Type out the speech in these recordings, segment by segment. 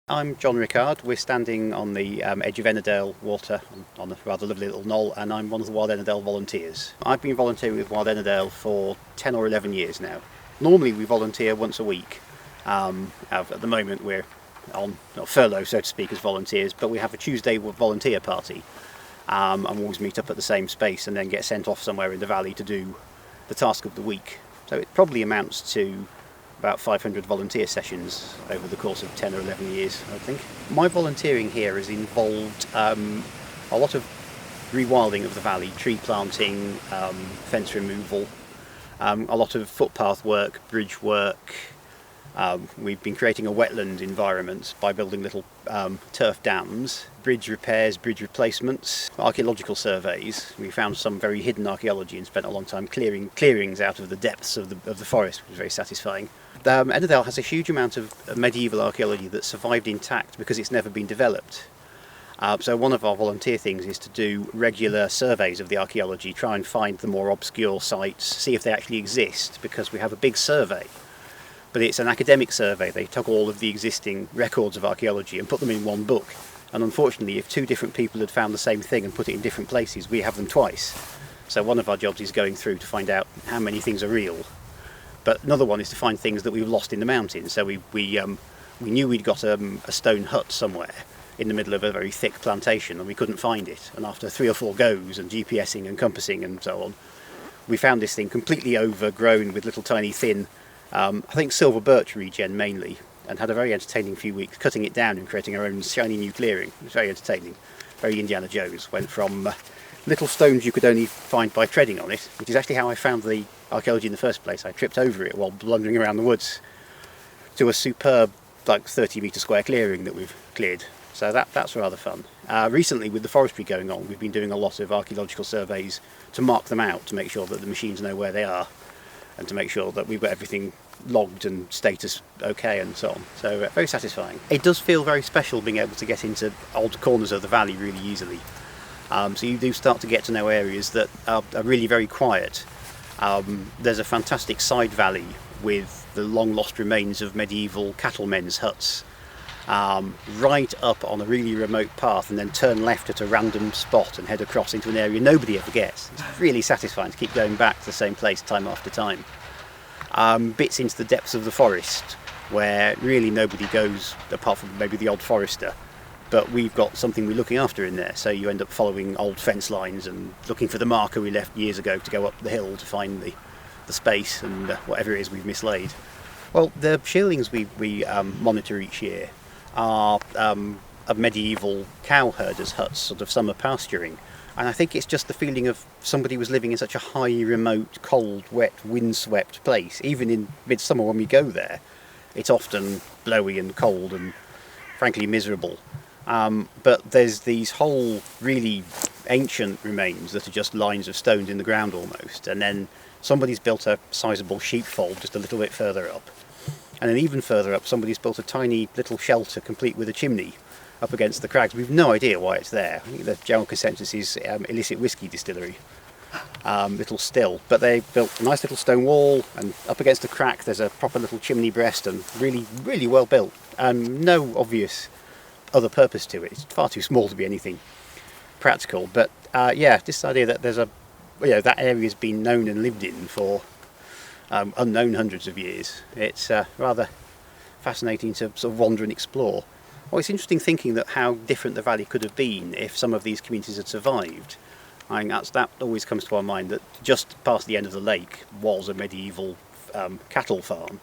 I'm John Rickard. We're standing on the edge of Ennerdale water on a rather lovely little knoll, and I'm one of the Wild Ennerdale volunteers. I've been volunteering with Wild Ennerdale for 10 or 11 years now. Normally we volunteer once a week. At the moment we're on furlough, so to speak, as volunteers, but we have a Tuesday volunteer party and we always meet up at the same space and then get sent off somewhere in the valley to do the task of the week. So it probably amounts to about 500 volunteer sessions over the course of 10 or 11 years, I think. My volunteering here has involved a lot of rewilding of the valley, tree planting, fence removal, a lot of footpath work, bridge work. We've been creating a wetland environment by building little turf dams, bridge repairs, bridge replacements, archaeological surveys. We found some very hidden archaeology and spent a long time clearing clearings out of the depths of the forest, which was very satisfying. Ennerdale has a huge amount of medieval archaeology that survived intact because it's never been developed. So one of our volunteer things is to do regular surveys of the archaeology, try and find the more obscure sites, see if they actually exist, because we have a big survey. But it's an academic survey. They took all of the existing records of archaeology and put them in one book. And unfortunately, if two different people had found the same thing and put it in different places, we have them twice. So one of our jobs is going through to find out how many things are real. But another one is to find things that we've lost in the mountains. So we knew we'd got a stone hut somewhere in the middle of a very thick plantation and we couldn't find it. And after 3 or 4 goes and GPSing and compassing and so on, we found this thing completely overgrown with little tiny thin, I think silver birch regen mainly, and had a very entertaining few weeks cutting it down and creating our own shiny new clearing. It was very entertaining, very Indiana Jones. Went from little stones you could only find by treading on it, which is actually how I found the archaeology in the first place. I tripped over it while blundering around the woods, to a superb, like 30-metre square clearing that we've cleared. So that's rather fun. Recently, with the forestry going on, we've been doing a lot of archaeological surveys to mark them out, to make sure that the machines know where they are, and to make sure that we've got everything logged and status okay and so on. So very satisfying. It does feel very special being able to get into old corners of the valley really easily. So you do start to get to know areas that are really very quiet. There's a fantastic side valley with the long lost remains of medieval cattlemen's huts, right up on a really remote path, and then turn left at a random spot and head across into an area nobody ever gets. It's really satisfying to keep going back to the same place time after time. Bits into the depths of the forest where really nobody goes apart from maybe the odd forester, but we've got something we're looking after in there, so you end up following old fence lines and looking for the marker we left years ago to go up the hill to find the space and whatever it is we've mislaid. Well, the shearlings we monitor each year are of medieval cow herders' huts, sort of summer pasturing. And I think it's just the feeling of somebody was living in such a high, remote, cold, wet, windswept place. Even in midsummer when we go there, it's often blowy and cold and frankly miserable. But there's these whole really ancient remains that are just lines of stones in the ground almost. And then somebody's built a sizable sheepfold just a little bit further up. And then even further up, somebody's built a tiny little shelter complete with a chimney up against the crags. We've no idea why it's there. I think the general consensus is illicit whiskey distillery, little still. But they built a nice little stone wall, and up against the crack there's a proper little chimney breast, and really, really well built, and no obvious other purpose to it. It's far too small to be anything practical. But this idea that there's that area's been known and lived in for unknown hundreds of years. It's rather fascinating to sort of wander and explore. Well, it's interesting thinking that how different the valley could have been if some of these communities had survived. I think that always comes to our mind, that just past the end of the lake was a medieval cattle farm,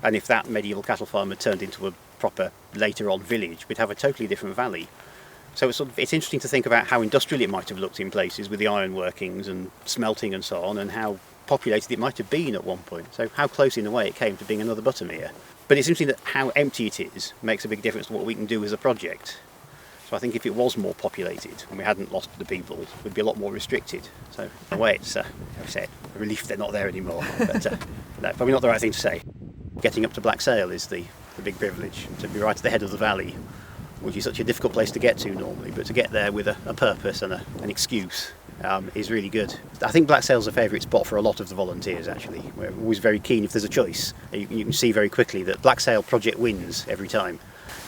and if that medieval cattle farm had turned into a proper later on village, we'd have a totally different valley. So it's interesting to think about how industrial it might have looked in places with the iron workings and smelting and so on, and how populated it might have been at one point. So how close in a way it came to being another Buttermere. But it's interesting that how empty it is makes a big difference to what we can do as a project. So I think if it was more populated and we hadn't lost the people, we'd be a lot more restricted. So in a way it's, like I said, a relief they're not there anymore. But no, probably not the right thing to say. Getting up to Black Sail is the big privilege, to be right at the head of the valley, which is such a difficult place to get to normally, but to get there with a purpose and an excuse is really good. I think Black Sail's a favourite spot for a lot of the volunteers actually. We're always very keen if there's a choice. You can see very quickly that Black Sail project wins every time.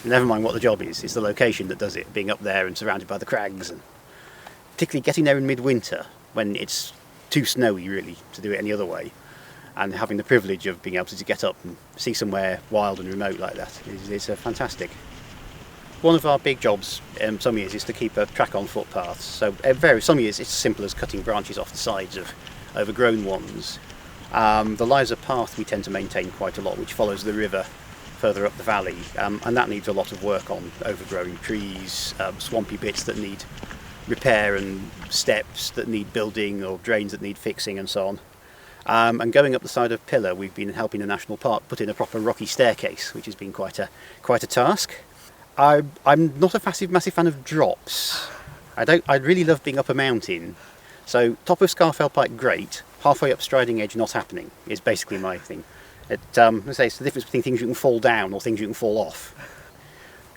Never mind what the job is, it's the location that does it, being up there and surrounded by the crags, and particularly getting there in midwinter when it's too snowy really to do it any other way, and having the privilege of being able to get up and see somewhere wild and remote like that is fantastic. One of our big jobs some years is to keep a track on footpaths. So some years it's as simple as cutting branches off the sides of overgrown ones. The Liza path we tend to maintain quite a lot, which follows the river further up the valley, and that needs a lot of work on overgrown trees, swampy bits that need repair, and steps that need building, or drains that need fixing, and so on. And going up the side of Pillar, we've been helping the national park put in a proper rocky staircase, which has been quite a task. I'm not a massive fan of drops. I really love being up a mountain. So top of Scarfell Pike, great. Halfway up Striding Edge, not happening, is basically my thing. It's the difference between things you can fall down or things you can fall off.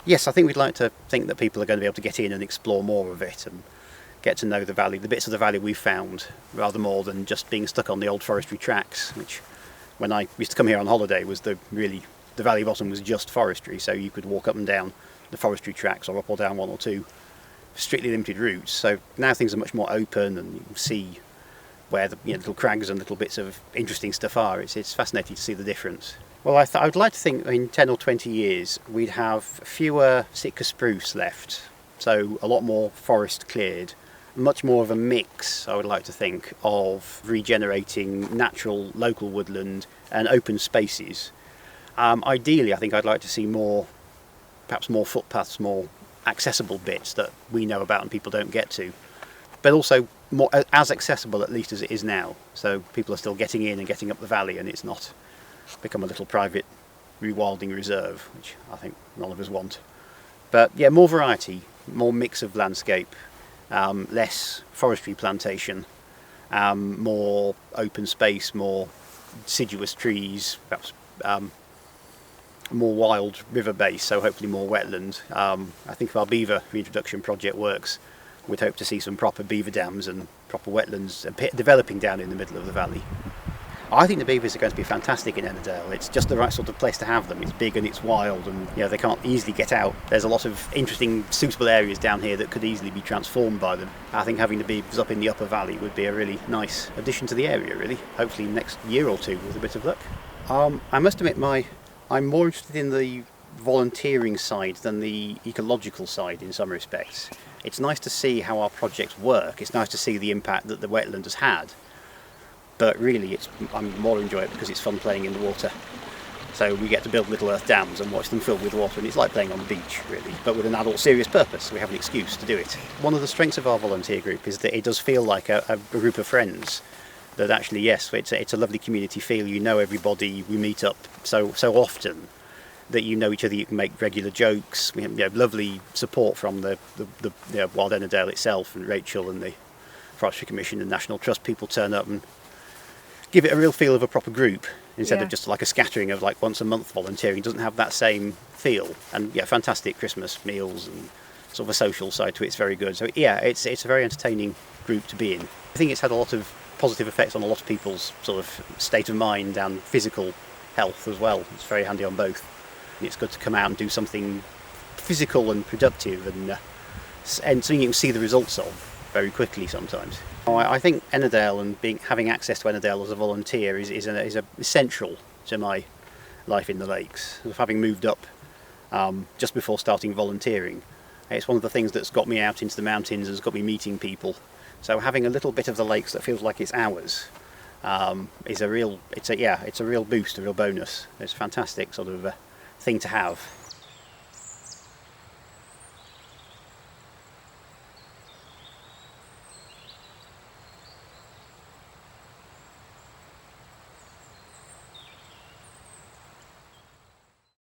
Yes, I think we'd like to think that people are going to be able to get in and explore more of it and get to know the valley, the bits of the valley we've found, rather more than just being stuck on the old forestry tracks, which when I used to come here on holiday was the valley bottom was just forestry, so you could walk up and down the forestry tracks or up or down one or two strictly limited routes. So now things are much more open, and you can see where the little crags and little bits of interesting stuff are. It's fascinating to see the difference. Well, I would like to think in 10 or 20 years we'd have fewer Sitka spruce left, so a lot more forest cleared, much more of a mix, I would like to think, of regenerating natural local woodland and open spaces. Ideally, I think I'd like to see perhaps more footpaths, more accessible bits that we know about and people don't get to, but also more as accessible at least as it is now, so people are still getting in and getting up the valley, and it's not become a little private rewilding reserve, which I think none of us want. But yeah, more variety, more mix of landscape, less forestry plantation, more open space, more deciduous trees, perhaps more wild river base, so hopefully more wetland. I think if our beaver reintroduction project works, we'd hope to see some proper beaver dams and proper wetlands developing down in the middle of the valley. I think the beavers are going to be fantastic in Ennerdale. It's just the right sort of place to have them. It's big and it's wild, and they can't easily get out. There's a lot of interesting, suitable areas down here that could easily be transformed by them. I think having the beavers up in the upper valley would be a really nice addition to the area, really. Hopefully next year or two with a bit of luck. I must admit I'm more interested in the volunteering side than the ecological side in some respects. It's nice to see how our projects work. It's nice to see the impact that the wetland has had. But really, I'm more enjoy it because it's fun playing in the water. So we get to build little earth dams and watch them filled with water, and it's like playing on the beach, really, but with an adult serious purpose. So we have an excuse to do it. One of the strengths of our volunteer group is that it does feel like a group of friends. That actually, yes, it's a lovely community feel. You know everybody. We meet up so often that you know each other. You can make regular jokes. We have lovely support from the Wild Ennerdale itself, and Rachel and the Forestry Commission and National Trust people turn up and give it a real feel of a proper group instead of just like a scattering of like once a month volunteering. It doesn't have that same feel. And fantastic Christmas meals and sort of a social side to it. It's very good. So it's a very entertaining group to be in. I think it's had a lot of positive effects on a lot of people's sort of state of mind and physical health as well. It's very handy on both. And it's good to come out and do something physical and productive and something you can see the results of very quickly sometimes. I think Ennerdale and having access to Ennerdale as a volunteer is essential to my life in the lakes. Having moved up just before starting volunteering, it's one of the things that's got me out into the mountains and has got me meeting people. So having a little bit of the lakes that feels like it's ours is a real boost, a real bonus. It's a fantastic sort of thing to have.